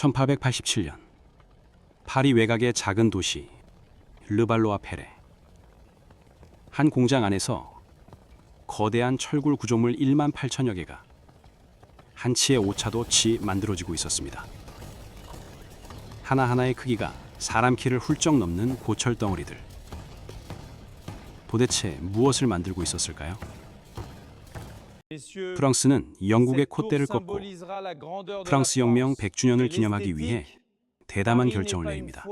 1887년 파리 외곽의 작은 도시 르발로아페레. 한 공장 안에서 거대한 철골 구조물 1만 8천여 개가 한 치의 오차도 없이 만들어지고 있었습니다. 하나하나의 크기가 사람 키를 훌쩍 넘는 고철 덩어리들. 도대체 무엇을 만들고 있었을까요? 프랑스는 영국의 콧대를 꺾고 프랑스 혁명 100주년을 기념하기 위해 대담한 결정을 내립니다.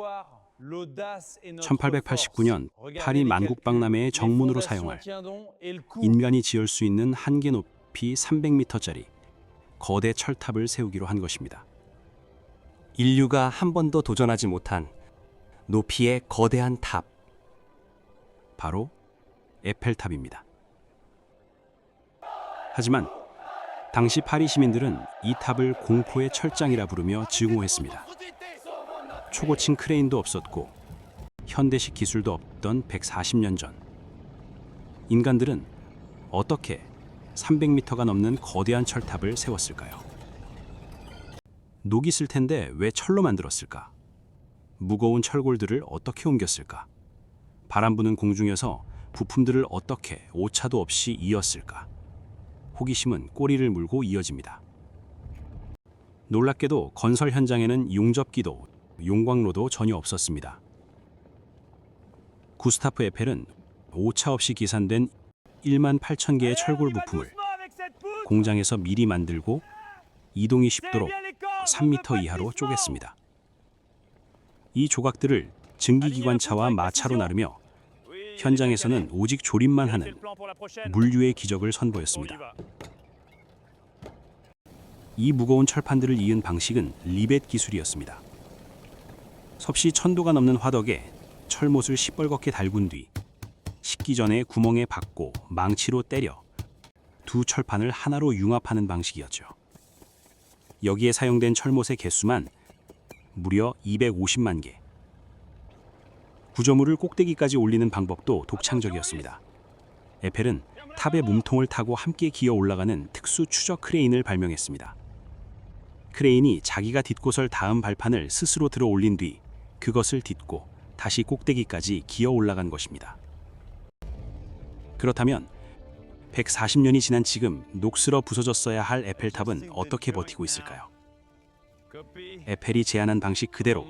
1889년 파리 만국박람회의 정문으로 사용할 인간이 지을 수 있는 한계 높이 300m짜리 거대 철탑을 세우기로 한 것입니다. 인류가 한 번도 도전하지 못한 높이의 거대한 탑. 바로 에펠탑입니다. 하지만 당시 파리 시민들은 이 탑을 공포의 철장이라 부르며 증오했습니다. 초고층 크레인도 없었고 현대식 기술도 없던 140년 전, 인간들은 어떻게 300m가 넘는 거대한 철탑을 세웠을까요? 녹이 쓸 텐데 왜 철로 만들었을까? 무거운 철골들을 어떻게 옮겼을까? 바람 부는 공중에서 부품들을 어떻게 오차도 없이 이었을까? 호기심은 꼬리를 물고 이어집니다. 놀랍게도 건설 현장에는 용접기도 용광로도 전혀 없었습니다. 구스타프 에펠은 오차 없이 기산된 1만 8천 개의 철골 부품을 공장에서 미리 만들고 이동이 쉽도록 3m 이하로 쪼갰습니다. 이 조각들을 증기기관차와 마차로 나르며 현장에서는 오직 조립만 하는 물류의 기적을 선보였습니다. 이 무거운 철판들을 이은 방식은 리벳 기술이었습니다. 섭씨 1000도가 넘는 화덕에 철못을 시뻘겋게 달군 뒤 식기 전에 구멍에 박고 망치로 때려 두 철판을 하나로 융합하는 방식이었죠. 여기에 사용된 철못의 개수만 무려 250만 개. 구조물을 꼭대기까지 올리는 방법도 독창적이었습니다. 에펠은 탑의 몸통을 타고 함께 기어 올라가는 특수 추적 크레인을 발명했습니다. 크레인이 자기가 딛고설 다음 발판을 스스로 들어 올린 뒤 그것을 딛고 다시 꼭대기까지 기어 올라간 것입니다. 그렇다면 140년이 지난 지금 녹슬어 부서졌어야 할 에펠탑은 어떻게 버티고 있을까요? 에펠이 제안한 방식 그대로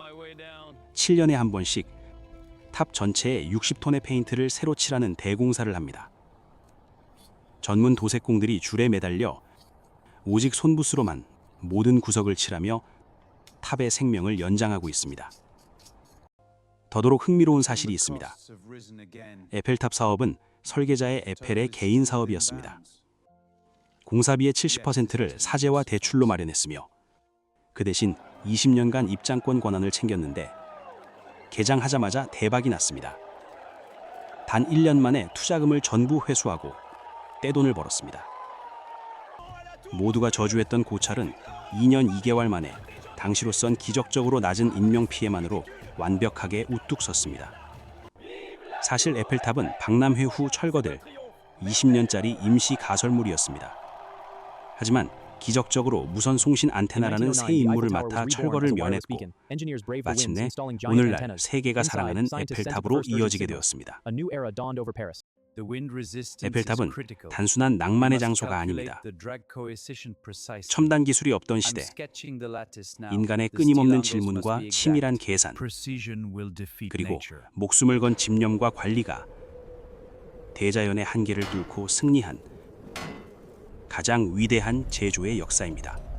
7년에 한 번씩 탑 전체에 60톤의 페인트를 새로 칠하는 대공사를 합니다. 전문 도색공들이 줄에 매달려 오직 손붓으로만 모든 구석을 칠하며 탑의 생명을 연장하고 있습니다. 더더욱 흥미로운 사실이 있습니다. 에펠탑 사업은 설계자의 에펠의 개인 사업이었습니다. 공사비의 70%를 사재와 대출로 마련했으며 그 대신 20년간 입장권 권한을 챙겼는데 개장하자마자 대박이 났습니다. 단 1년 만에 투자금을 전부 회수하고 떼돈을 벌었습니다. 모두가 저주했던 고찰은 2년 2개월 만에 당시로선 기적적으로 낮은 인명피해만으로 완벽하게 우뚝 섰습니다. 사실 에펠탑은 박람회 후 철거될 20년짜리 임시 가설물이었습니다. 하지만 기적적으로 무선 송신 안테나라는 새 임무를 맡아 철거를 면했고 마침내 오늘날 세계가 사랑하는 에펠탑으로 이어지게 되었습니다. 에펠탑은 단순한 낭만의 장소가 아닙니다. 첨단 기술이 없던 시대, 인간의 끊임없는 질문과 치밀한 계산, 그리고 목숨을 건 집념과 관리가 대자연의 한계를 뚫고 승리한 가장 위대한 제조의 역사입니다.